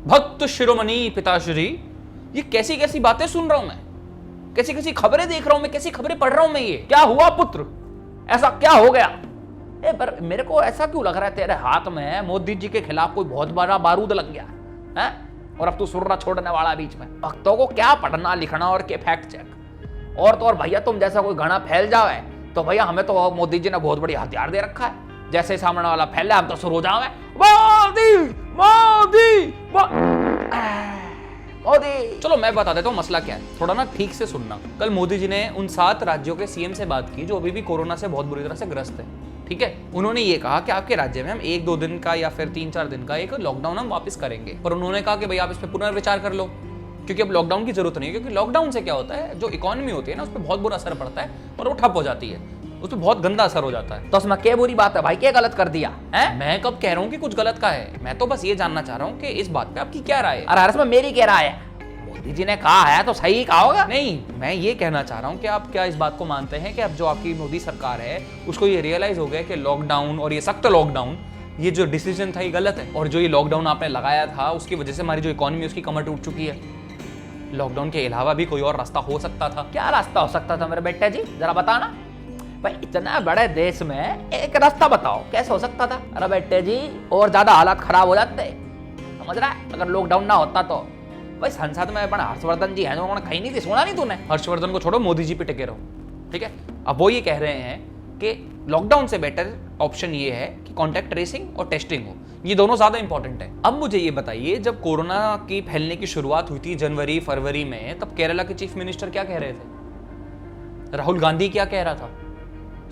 भक्त शिरोमणि पिताश्री, ये कैसी कैसी बातें सुन रहा हूं मैं, कैसी कैसी खबरें देख रहा हूं मैं, कैसी खबरें पढ़ रहा हूं मैं। ये क्या हुआ पुत्र, ऐसा क्या हो गया? पर मेरे को ऐसा क्यों लग रहा है तेरे हाथ में मोदी जी के खिलाफ कोई बहुत बड़ा बारूद लग गया है, और अब तू सुर्रा छोड़ने वाला बीच में। भक्तों को क्या पढ़ना लिखना और के फैक्ट चेक, और तो और भैया तुम जैसा कोई घना फैल जाए तो भैया हमें तो मोदी जी ने बहुत बड़ी हथियार दे रखा है। जैसे सामने वाला फैला हम तो शुरू हो जाओ मोदी मोदी मोदी। चलो मैं बता देता हूँ मसला क्या है, थोड़ा ना ठीक से सुनना। कल मोदी जी ने उन 7 राज्यों के सीएम से बात की जो अभी भी कोरोना से बहुत बुरी तरह से ग्रस्त है, ठीक है। उन्होंने ये कहा कि आपके राज्य में हम 1-2 दिन का या फिर 3-4 दिन का एक लॉकडाउन हम वापस करेंगे, पर उन्होंने कहा कि भाई आप इस पर पुनर्विचार कर लो, क्योंकि अब लॉकडाउन की जरूरत नहीं है। क्योंकि लॉकडाउन से क्या होता है, जो इकोनॉमी होती है ना उस पर बहुत बुरा असर पड़ता है और वो ठप हो जाती है, उस पर बहुत गंदा असर हो जाता है। तो उसमें क्या बुरी बात है भाई, क्या गलत कर दिया है? मैं कब कह रहा हूँ कि कुछ गलत का है, मैं तो बस ये जानना चाह रहा हूँ कि इस बात पे आपकी क्या राय है। अरे इसमें मेरी क्या राय है, मोदी जी ने कहा है तो सही कहा होगा। नहीं, मैं ये कहना चाह रहा हूँ कि आप क्या इस बात को मानते हैं कि अब जो आपकी मोदी सरकार है उसको ये रियलाइज हो गया कि लॉकडाउन और ये सख्त लॉकडाउन, ये जो डिसीजन था ये गलत है, और जो ये लॉकडाउन आपने लगाया था उसकी वजह से हमारी जो इकोनॉमी उसकी कमर टूट चुकी है। लॉकडाउन के अलावा भी कोई और रास्ता हो सकता था। क्या रास्ता हो सकता था मेरे बेटे जी, जरा बताना भाई। इतना बड़े देश में एक रास्ता बताओ कैसे हो सकता था। अरे बेटे जी और ज्यादा हालात खराब हो जाते, समझ रहा है। अगर लॉकडाउन ना होता तो भाई संसद में अपना हर्षवर्धन जी हैं, उन्होंने कहीं नहीं थी, सुना नहीं तूने? हर्षवर्धन को छोड़ो, मोदी जी पे टिके रहो, ठीक है। अब वो ये कह रहे हैं कि लॉकडाउन से बेटर ऑप्शन ये है कि कॉन्टैक्ट ट्रेसिंग और टेस्टिंग हो, ये दोनों ज्यादा इंपॉर्टेंट है। अब मुझे ये बताइए, जब कोरोना की फैलने की शुरुआत हुई थी जनवरी फरवरी में, तब केरला के चीफ मिनिस्टर क्या कह रहे थे? राहुल गांधी क्या कह रहा था?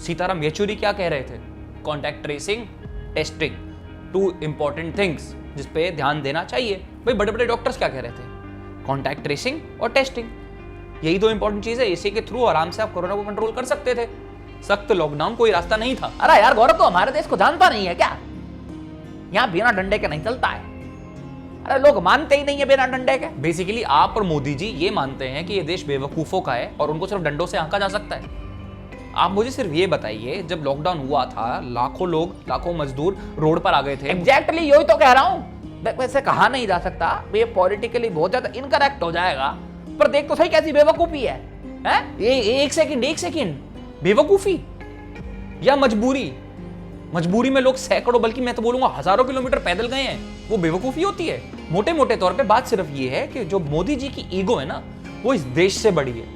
सीताराम येचुरी क्या कह रहे थे? Contact tracing, testing, 2 important things जिसपे ध्यान देना चाहिए। भाई बड़े बड़े डॉक्टर्स क्या कह रहे थे? कॉन्टैक्ट ट्रेसिंग और टेस्टिंग, यही 2 इंपॉर्टेंट चीज है, इसी के थ्रू आराम से आप कोरोना को कंट्रोल कर सकते थे। सख्त लॉकडाउन कोई रास्ता नहीं था। अरे यार गौरव, तो हमारे देश को जानता नहीं है क्या? यहाँ बिना डंडे के नहीं चलता है। अरे लोग मानते ही नहीं है बिना डंडे के। बेसिकली आप और मोदी जी ये मानते हैं कि ये देश बेवकूफों का है और उनको सिर्फ डंडों से आंका जा सकता है। आप मुझे सिर्फ ये बताइए, जब लॉकडाउन हुआ था लाखों लोग, लाखों मजदूर रोड पर आ गए थे। एग्जैक्टली यही तो कह रहा हूँ। वैसे कहा नहीं जा सकता, ये पॉलिटिकली बहुत ज्यादा इनकरेक्ट हो जाएगा, पर देख तो सही कैसी बेवकूफी है, एक सेकंड बेवकूफी या मजबूरी? मजबूरी में लोग सैकड़ों बल्कि मैं तो बोलूंगा हजारों किलोमीटर पैदल गए हैं, वो बेवकूफी होती है? मोटे मोटे तौर पे बात सिर्फ ये है कि जो मोदी जी की ईगो है ना, वो इस देश से बड़ी है,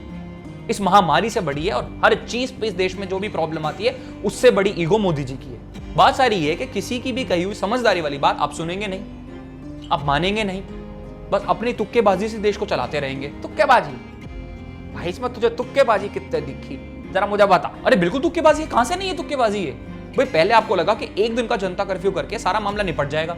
इस महामारी से बड़ी है, और हर चीज पे इस देश में जो भी प्रॉब्लम आती है उससे बड़ी ईगो मोदी जी की है। बात सारी ये है कि किसी की भी कही हुई समझदारी वाली बात आप सुनेंगे नहीं, आप मानेंगे नहीं, बस अपनी तुक्केबाजी से देश को चलाते रहेंगे। तुक्केबाजी भाई, इसमें तुझे तुक्केबाजी कितने दिखी, जरा मुझे बता। अरे बिल्कुल तुक्केबाजी है, कहां से नहीं है तुक्केबाजी है भाई। पहले आपको लगा कि 1 दिन का जनता कर्फ्यू करके सारा मामला निपट जाएगा,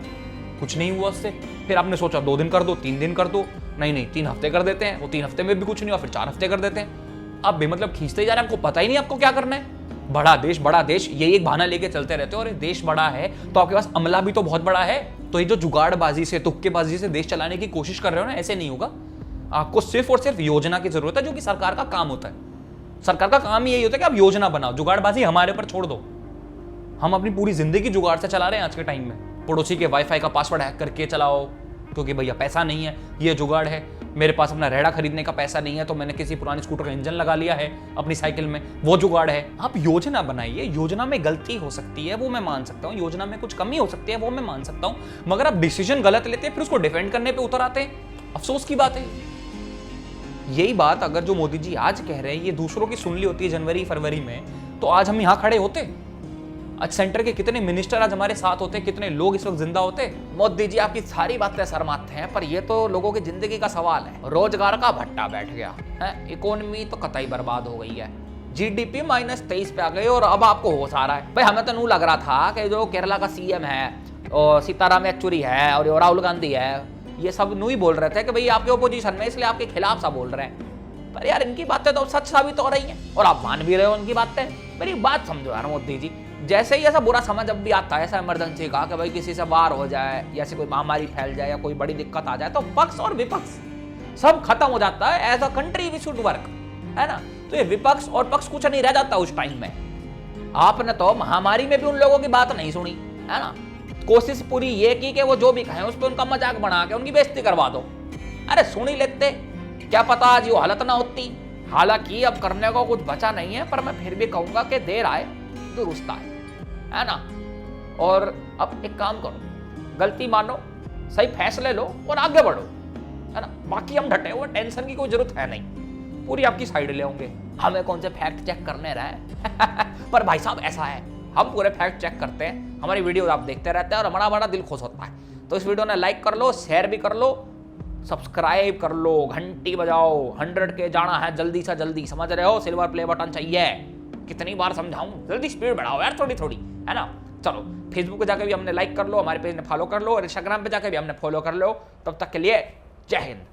कुछ नहीं हुआ उससे। फिर आपने सोचा 2 दिन कर दो, 3 दिन कर दो, नहीं 3 हफ्ते कर देते हैं, वो 3 हफ्ते में भी कुछ नहीं हुआ, फिर 4 हफ्ते कर देते हैं। अब बेमतलब खींचते जा रहे हैं, आपको पता ही नहीं आपको क्या करना है। बड़ा देश यही एक बहाना लेके चलते रहते हो। और देश बड़ा है तो आपके पास अमला भी तो बहुत बड़ा है, तो ये जो जुगाड़बाजी से तुक्केबाजी से देश चलाने की कोशिश कर रहे हो ना, ऐसे नहीं होगा। आपको सिर्फ और सिर्फ योजना की जरूरत है, जो कि सरकार का काम होता है। सरकार का काम ही यही होता है कि आप योजना बनाओ, जुगाड़बाजी हमारे पर छोड़ दो। हम अपनी पूरी जिंदगी जुगाड़ से चला रहे हैं आज के टाइम में। पड़ोसी के वाईफाई का पासवर्ड हैक करके चलाओ, क्योंकि भैया पैसा नहीं है, ये जुगाड़ है। मेरे पास अपना रेड़ा खरीदने का पैसा नहीं है तो मैंने किसी पुराने स्कूटर का इंजन लगा लिया है अपनी साइकिल में, वो जुगाड़ है। आप योजना बनाइए, योजना में गलती हो सकती है वो मैं मान सकता हूँ, योजना में कुछ कमी हो सकती है वो मैं मान सकता हूँ, मगर आप डिसीजन गलत लेते हैं फिर उसको डिफेंड करने पे उतर आते हैं, अफसोस की बात है। यही बात अगर जो मोदी जी आज कह रहे हैं ये दूसरों की सुन ली होती है जनवरी फरवरी में, तो आज हम यहाँ खड़े होते। आज सेंटर के कितने मिनिस्टर आज हमारे साथ होते, कितने लोग इस वक्त जिंदा होते। मोदी जी आपकी सारी बातें शर्माते हैं, पर ये तो लोगों की जिंदगी का सवाल है। रोजगार का भट्टा बैठ गया है, इकोनॉमी तो कतई बर्बाद हो गई है, जीडीपी -23 पे आ गई और अब आपको होश आ रहा है। भाई हमें तो नू लग रहा था कि जो केरला का सीएम है और सीताराम येचुरी है और राहुल गांधी है, ये सब नू ही बोल रहे थे कि भाई आपके ओपोजिशन में इसलिए आपके खिलाफ सा बोल रहे हैं, पर यार इनकी बातें तो सच साबित हो रही हैं और आप मान भी रहे हो उनकी बातें। मेरी बात समझो यार मोदी जी, जैसे ही ऐसा बुरा समय जब भी आता है, ऐसा इमरजेंसी का कि भाई किसी से बाहर हो जाए या ऐसी कोई महामारी फैल जाए या कोई बड़ी दिक्कत आ जाए, तो पक्ष और विपक्ष सब खत्म हो जाता है। As a country we should work, है ना। तो ये विपक्ष और पक्ष कुछ नहीं रह जाता उस टाइम में। आपने तो महामारी में भी उन लोगों की बात नहीं सुनी, है ना। कोशिश पूरी ये की कि वो जो भी कहें उस पर उनका मजाक बना के उनकी बेइज्जती करवा दो। अरे सुन ही लेते, क्या पता आज वो हालत ना होती। हालांकि अब करने को कुछ बचा नहीं है, पर मैं फिर भी कहूंगा कि देर आए दुरुस्त आए, है ना। और अब एक काम करो, गलती मानो, सही फैसले लो और आगे बढ़ो, है ना। बाकी हम डटे हुए, टेंशन की कोई जरूरत है नहीं, पूरी आपकी साइड ले होंगे। हमें कौन से फैक्ट चेक करने रहे पर भाई साहब ऐसा है, हम पूरे फैक्ट चेक करते हैं, हमारी वीडियो आप देखते रहते हैं और हमारा बड़ा दिल खुश होता है। तो इस वीडियो ने लाइक कर लो, शेयर भी कर लो, सब्सक्राइब कर लो, घंटी बजाओ, 100 के जाना है जल्दी से जल्दी, समझ रहे हो। सिल्वर प्ले बटन चाहिए, कितनी बार समझाऊं, जल्दी स्पीड बढ़ाओ यार थोड़ी थोड़ी, है ना। चलो फेसबुक पे जाके भी हमने लाइक कर लो, हमारे पेज ने फॉलो कर लो और इंस्टाग्राम पे जाके भी हमने फॉलो कर लो। तब तक के लिए जय हिंद।